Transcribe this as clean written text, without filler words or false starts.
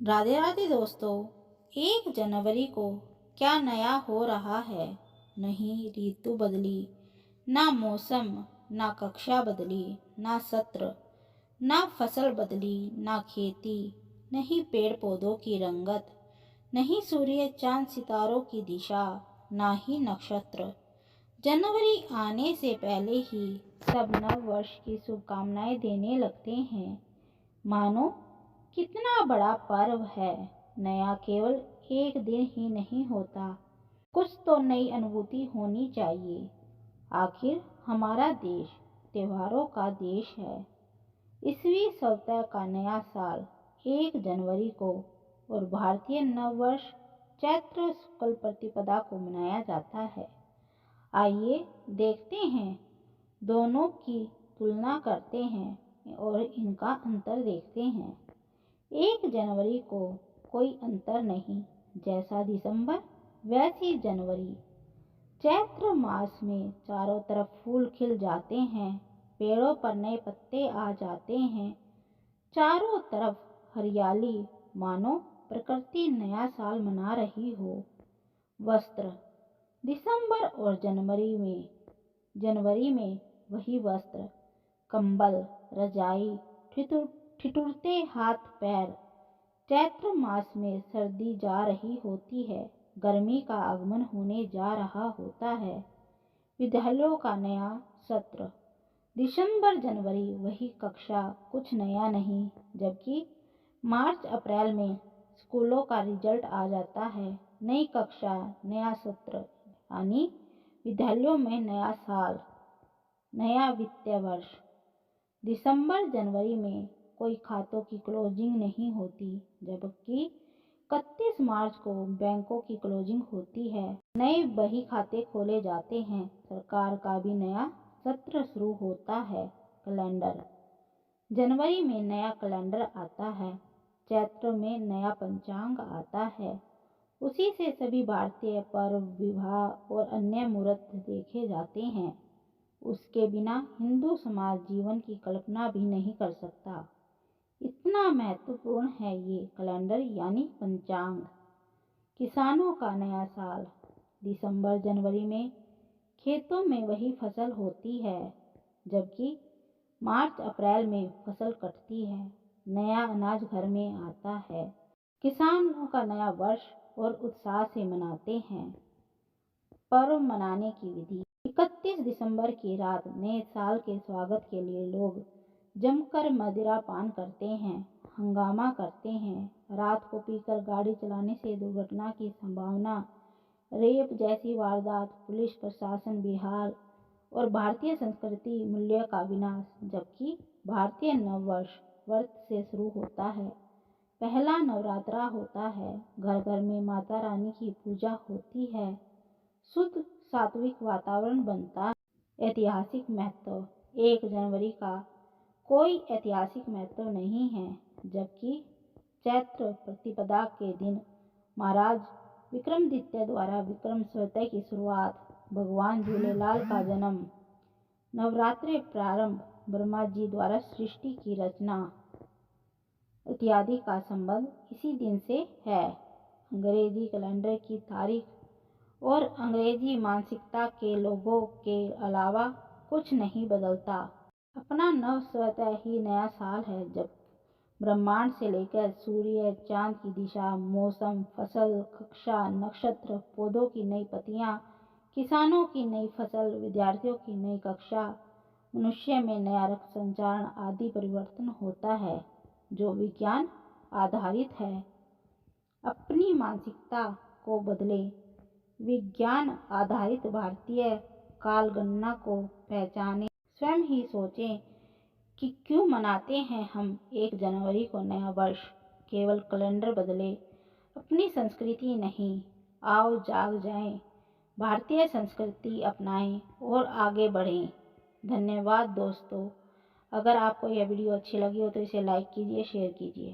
राधे राधे दोस्तों। 1 जनवरी को क्या नया हो रहा है। नहीं ऋतु बदली, ना मौसम, ना कक्षा बदली, ना सत्र, ना फसल बदली, ना खेती, नहीं पेड़ पौधों की रंगत, नहीं सूर्य चांद सितारों की दिशा, ना ही नक्षत्र। जनवरी आने से पहले ही सब नव वर्ष की शुभकामनाएं देने लगते हैं। मानो कितना बड़ा पर्व है। नया केवल एक दिन ही नहीं होता, कुछ तो नई अनुभूति होनी चाहिए। आखिर हमारा देश त्योहारों का देश है। ईस्वी सप्ताह का नया साल 1 जनवरी को और भारतीय नव वर्ष चैत्र शुक्ल प्रतिपदा को मनाया जाता है। आइए देखते हैं, दोनों की तुलना करते हैं और इनका अंतर देखते हैं। 1 जनवरी को कोई अंतर नहीं, जैसा दिसंबर वैसी जनवरी। चैत्र मास में चारों तरफ फूल खिल जाते हैं, पेड़ों पर नए पत्ते आ जाते हैं, चारों तरफ हरियाली, मानो प्रकृति नया साल मना रही हो। वस्त्र दिसंबर और जनवरी में वही वस्त्र, कंबल, रजाई, ठिठुरते हाथ पैर। चैत्र मास में सर्दी जा रही होती है, गर्मी का आगमन होने जा रहा होता है। विद्यालयों का नया सत्र दिसंबर जनवरी वही कक्षा, कुछ नया नहीं। जबकि मार्च अप्रैल में स्कूलों का रिजल्ट आ जाता है, नई कक्षा, नया सत्र, यानी विद्यालयों में नया साल, नया वित्तीय वर्ष। दिसंबर जनवरी में कोई खातों की क्लोजिंग नहीं होती, जबकि 31 मार्च को बैंकों की क्लोजिंग होती है, नए बही खाते खोले जाते हैं, सरकार का भी नया सत्र शुरू होता है। कैलेंडर जनवरी में नया कैलेंडर आता है, चैत्र में नया पंचांग आता है। उसी से सभी भारतीय पर्व, विवाह और अन्य मुहूर्त देखे जाते हैं। उसके बिना हिंदू समाज जीवन की कल्पना भी नहीं कर सकता। इतना महत्वपूर्ण है ये कैलेंडर यानी पंचांग। किसानों का नया साल दिसंबर जनवरी में खेतों में वही फसल होती है, जबकि मार्च अप्रैल में फसल कटती है, नया अनाज घर में आता है। किसानों का नया वर्ष और उत्साह से मनाते हैं। पर्व मनाने की विधि 31 दिसंबर की रात नए साल के स्वागत के लिए लोग जमकर मदिरा पान करते हैं, हंगामा करते हैं। रात को पीकर गाड़ी चलाने से दुर्घटना की संभावना, रेप जैसी वारदात, पुलिस प्रशासन बिहार और भारतीय संस्कृति मूल्य का विनाश। जबकि भारतीय नववर्ष व्रत से शुरू होता है, पहला नवरात्रा होता है, घर घर में माता रानी की पूजा होती है, शुद्ध सात्विक वातावरण बनता है। ऐतिहासिक महत्व 1 जनवरी का कोई ऐतिहासिक महत्व नहीं है, जबकि चैत्र प्रतिपदा के दिन महाराज विक्रमादित्य द्वारा विक्रम संवत की शुरुआत, भगवान झूलेलाल का जन्म, नवरात्रे प्रारंभ, ब्रह्मा जी द्वारा सृष्टि की रचना इत्यादि का संबंध इसी दिन से है। अंग्रेजी कैलेंडर की तारीख और अंग्रेजी मानसिकता के लोगों के अलावा कुछ नहीं बदलता। अपना नव स्वतः ही नया साल है, जब ब्रह्मांड से लेकर सूर्य चांद की दिशा, मौसम, फसल, कक्षा, नक्षत्र, पौधों की नई पत्तियां, किसानों की नई फसल, विद्यार्थियों की नई कक्षा, मनुष्य में नया रक्त संचारण आदि परिवर्तन होता है, जो विज्ञान आधारित है। अपनी मानसिकता को बदले, विज्ञान आधारित भारतीय कालगणना को पहचाने, स्वयं ही सोचें कि क्यों मनाते हैं हम 1 जनवरी को नया वर्ष। केवल कैलेंडर बदले, अपनी संस्कृति नहीं। आओ जाग जाएं, भारतीय संस्कृति अपनाएं और आगे बढ़ें। धन्यवाद दोस्तों। अगर आपको यह वीडियो अच्छी लगी हो तो इसे लाइक कीजिए, शेयर कीजिए।